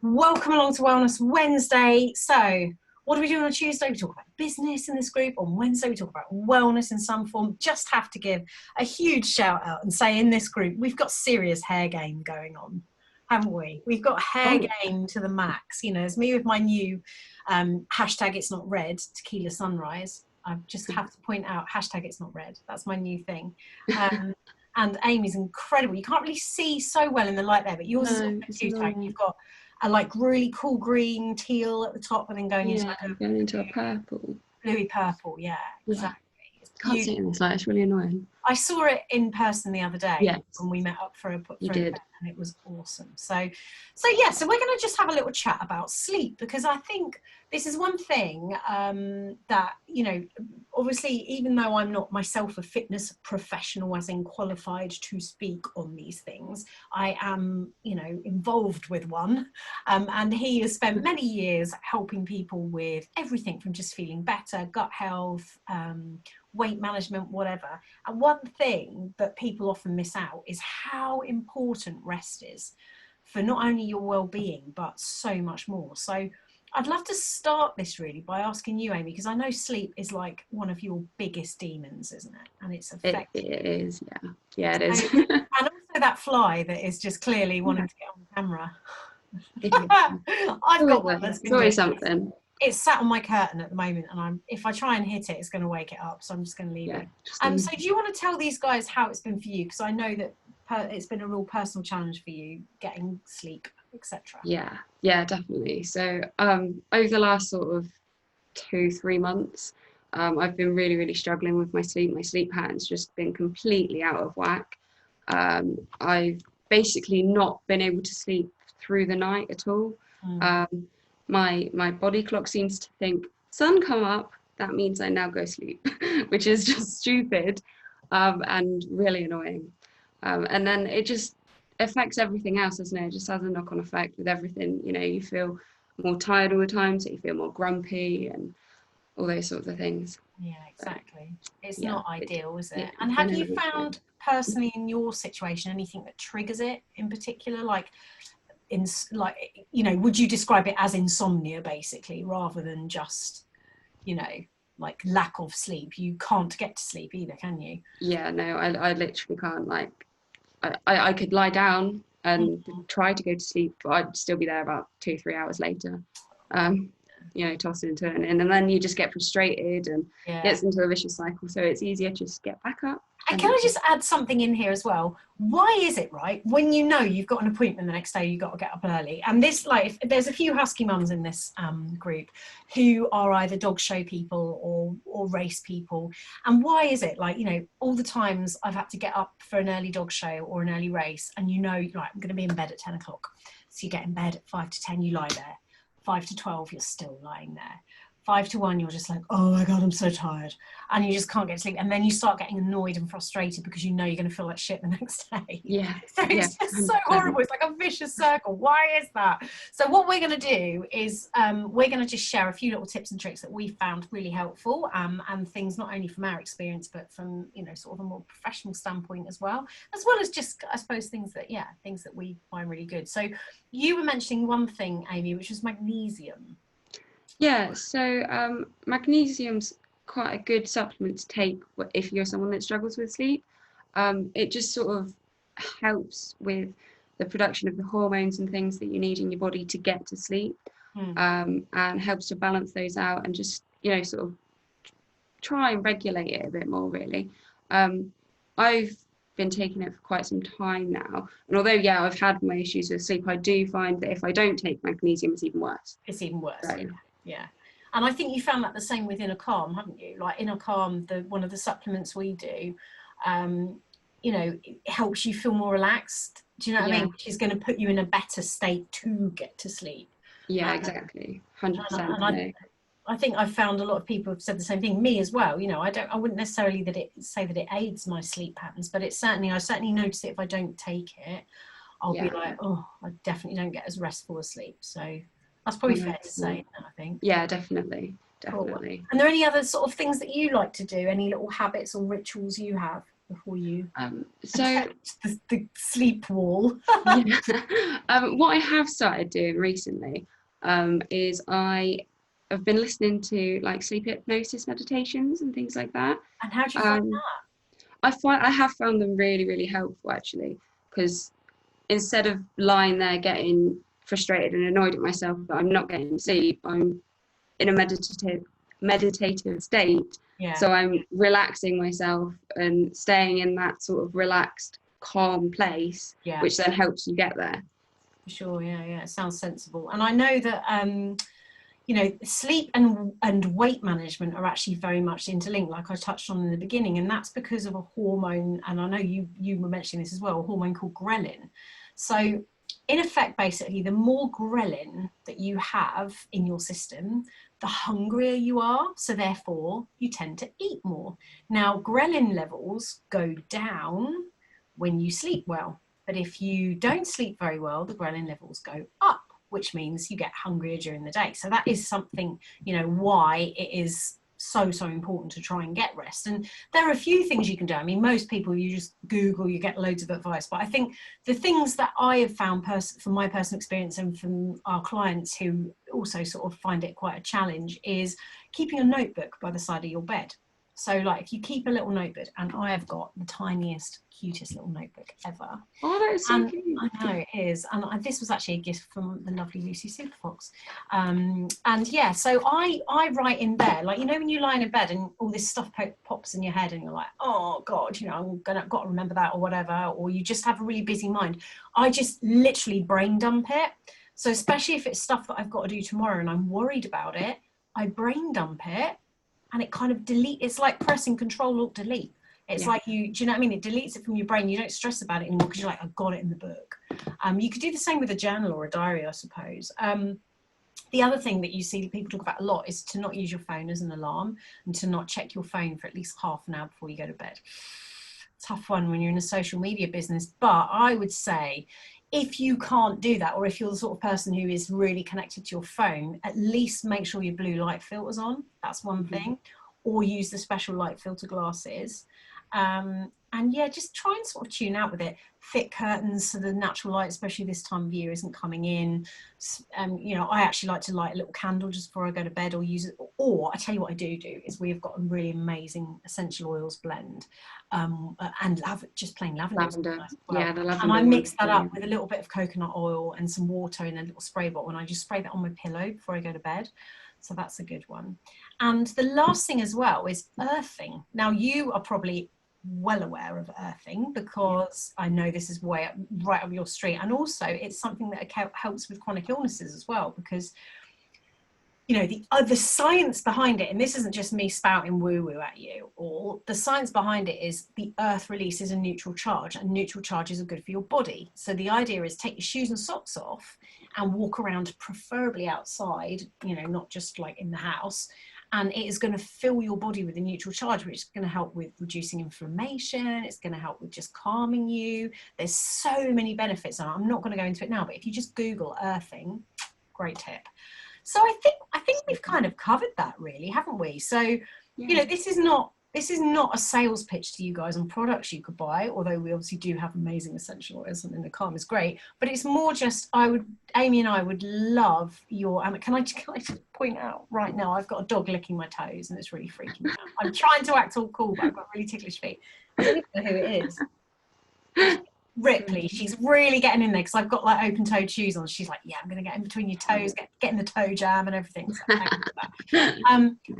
Welcome along to Wellness Wednesday. So, what do we do on a Tuesday? We talk about business in this group. On Wednesday, we talk about wellness in some form. Just have to give a huge shout out and say in this group, we've got serious hair game going on, haven't we? We've got hair game to the max. You know, it's me with my new hashtag It's Not Red, Tequila Sunrise. I just have to point out, hashtag It's Not Red. That's my new thing. And Amy's incredible. You can't really see so well in the light there, but yours is too tight. You've got a like really cool green teal at the top and then going into a purple. Bluey purple, yeah, exactly. Can't see it in this light, it's really annoying. I saw it in person the other day when we met up for an event, and it was awesome. So we're going to just have a little chat about sleep, because I think this is one thing that, you know, obviously, even though I'm not myself a fitness professional, as in qualified to speak on these things, I am, you know, involved with one. And he has spent many years helping people with everything from just feeling better, gut health, weight management, whatever. And one thing that people often miss out is how important rest is for not only your well-being, but so much more. So I'd love to start this really by asking you, Amy, because I know sleep is like one of your biggest demons, isn't it? And it's affecting it is, yeah, it is. And also that fly that is just clearly wanting to get on camera. I've got one that's always something. It's sat on my curtain at the moment, and if I try and hit it, it's going to wake it up, so I'm just going to leave it. So do you want to tell these guys how it's been for you? Because I know that it's been a real personal challenge for you, getting sleep, etc. Yeah, definitely. So over the last sort of 2-3 months, I've been really struggling with my sleep. My sleep pattern's just been completely out of whack. I've basically not been able to sleep through the night at all. My body clock seems to think, sun come up, that means I now go sleep, which is just stupid and really annoying. And then it just affects everything else, doesn't it? It just has a knock-on effect with everything. You know, you feel more tired all the time, so you feel more grumpy and all those sorts of things. Yeah, exactly. It's not ideal, is it? And have you found personally in your situation anything that triggers it in particular? Like, you know, would you describe it as insomnia basically, rather than just, you know, like lack of sleep? You can't get to sleep either, can you? Yeah, no, I literally can't. Like, I could lie down and try to go to sleep, but I'd still be there about 2-3 hours later. You know, tossing and turning, and then you just get frustrated and gets into a vicious cycle. So it's easier to just get back up. And can I just add something in here as well? Why is it, right, when you know you've got an appointment the next day, you've got to get up early? And this, like, there's a few husky mums in this group who are either dog show people or race people. And why is it, like, you know, all the times I've had to get up for an early dog show or an early race, and you know, like, I'm going to be in bed at 10 o'clock. So you get in bed at 5 to 10, you lie there. 5 to 12, you're still lying there. 5 to 1, you're just like, oh my God, I'm so tired. And you just can't get to sleep. And then you start getting annoyed and frustrated because you know you're going to feel like shit the next day. Yeah. So it's just so horrible. It's like a vicious circle. Why is that? So what we're going to do is we're going to just share a few little tips and tricks that we found really helpful, and things not only from our experience, but from, you know, sort of a more professional standpoint as well as just, I suppose, things that we find really good. So you were mentioning one thing, Amy, which was magnesium. Yeah, so magnesium's quite a good supplement to take if you're someone that struggles with sleep. It just sort of helps with the production of the hormones and things that you need in your body to get to sleep, and helps to balance those out and just, you know, sort of try and regulate it a bit more, really. I've been taking it for quite some time now, and although I've had my issues with sleep, I do find that if I don't take magnesium, it's even worse. So, yeah. And I think you found that the same with Inner Calm, haven't you? Like Inner Calm, one of the supplements we do, you know, it helps you feel more relaxed. Do you know what I mean? Which is going to put you in a better state to get to sleep. Yeah, exactly. 100%. I think I've found a lot of people have said the same thing. Me as well. You know, I wouldn't necessarily say that it aids my sleep patterns, but I certainly notice it if I don't take it. I'll be like, oh, I definitely don't get as restful as sleep. So that's probably fair to say, I think. Yeah, definitely. Cool. And are there any other sort of things that you like to do? Any little habits or rituals you have? before you so the sleep wall? What I have started doing recently is I have been listening to like sleep hypnosis meditations and things like that. And how do you find that? I have found them really, really helpful actually, because instead of lying there getting frustrated and annoyed at myself that I'm not getting sleep, I'm in a meditative state. Yeah. So I'm relaxing myself and staying in that sort of relaxed, calm place, which then helps you get there. For sure, yeah, it sounds sensible. And I know that you know, sleep and weight management are actually very much interlinked, like I touched on in the beginning, and that's because of a hormone, and I know you were mentioning this as well, a hormone called ghrelin. So in effect, basically, the more ghrelin that you have in your system, the hungrier you are, so therefore you tend to eat more. Now, ghrelin levels go down when you sleep well, but if you don't sleep very well, the ghrelin levels go up, which means you get hungrier during the day. So that is something, you know, why it is so important to try and get rest. And there are a few things you can do. I mean, most people, you just Google, you get loads of advice, but I think the things that I have found from my personal experience and from our clients who also sort of find it quite a challenge is keeping a notebook by the side of your bed. So like if you keep a little notebook, and I have got the tiniest, cutest little notebook ever. Oh, that is so cute. I know it is. And this was actually a gift from the lovely Lucy Superfox. And yeah, so I write in there, like, you know, when you lie in bed and all this stuff pops in your head and you're like, oh God, you know, got to remember that or whatever, or you just have a really busy mind. I just literally brain dump it. So especially if it's stuff that I've got to do tomorrow and I'm worried about it, I brain dump it. And it kind of it's like pressing Control-Alt-Delete. It's like do you know what I mean? It deletes it from your brain. You don't stress about it anymore because you're like, I've got it in the book. You could do the same with a journal or a diary, I suppose. The other thing that you see people talk about a lot is to not use your phone as an alarm and to not check your phone for at least half an hour before you go to bed. Tough one when you're in a social media business, but I would say if you can't do that, or if you're the sort of person who is really connected to your phone, at least make sure your blue light filter's on. That's one thing. Or use the special light filter glasses. And yeah, just try and sort of tune out with it. Thick curtains so the natural light, especially this time of year, isn't coming in. You know, I actually like to light a little candle just before I go to bed, or use it. Or I tell you what I do is we've got a really amazing essential oils blend, and just plain lavender. Nice well. Yeah, the lavender. And I mix that up with a little bit of coconut oil and some water in a little spray bottle, and I just spray that on my pillow before I go to bed. So that's a good one. And the last thing as well is earthing. Now, you are probably well aware of earthing because I know this is right up your street, and also it's something that helps with chronic illnesses as well, because you know the science behind it, and this isn't just me spouting woo-woo at you, or the science behind it is the earth releases a neutral charge, and neutral charges are good for your body. So the idea is take your shoes and socks off and walk around, preferably outside, you know, not just like in the house, and it is going to fill your body with a neutral charge, which is going to help with reducing inflammation. It's going to help with just calming you. There's so many benefits, and I'm not going to go into it now, but if you just Google earthing, great tip. So I think we've kind of covered that, really, haven't we? So, you know, this is not a sales pitch to you guys on products you could buy, although we obviously do have amazing essential oils, and the calm is great. But it's more just, Amy and I would love your, can I just point out right now, I've got a dog licking my toes and it's really freaking me out. I'm trying to act all cool, but I've got really ticklish feet. I don't even know who it is. Ripley, she's really getting in there because I've got like open-toed shoes on. She's like, yeah, I'm going to get in between your toes, get in the toe jam and everything. So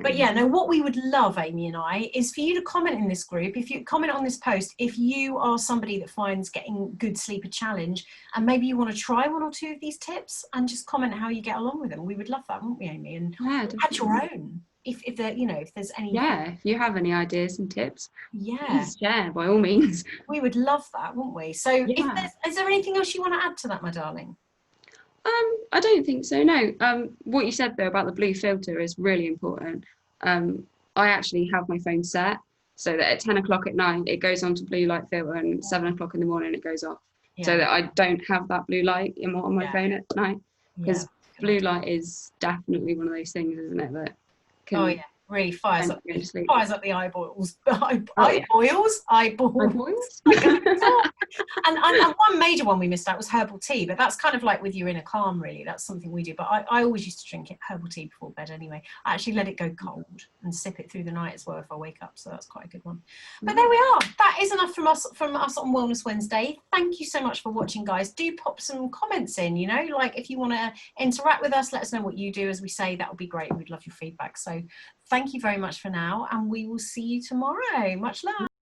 but yeah, no, what we would love, Amy and I, is for you to comment in this group. If you comment on this post, if you are somebody that finds getting good sleep a challenge, and maybe you want to try one or two of these tips, and just comment how you get along with them. We would love that, wouldn't we, Amy? And add your own. If there, you know, if there's any, if you have any ideas and tips, please share by all means. We would love that, wouldn't we? So is there anything else you want to add to that, my darling? I don't think so, no. What you said though about the blue filter is really important. I actually have my phone set so that at 10 o'clock at night it goes on to blue light filter, and 7 o'clock in the morning it goes off, so that I don't have that blue light on my phone at night, because blue light is definitely one of those things, isn't it, that can really fires up the eyeballs. Eyeballs. Eyeballs. And one major one we missed out was herbal tea, but that's kind of like with your inner calm, really. That's something we do. But I always used to drink herbal tea before bed anyway. I actually let it go cold and sip it through the night as well if I wake up. So that's quite a good one. But there we are. That is enough from us on Wellness Wednesday. Thank you so much for watching, guys. Do pop some comments in, you know, like if you want to interact with us, let us know what you do. As we say, that would be great. We'd love your feedback. So thank you very much for now, and we will see you tomorrow. Much love.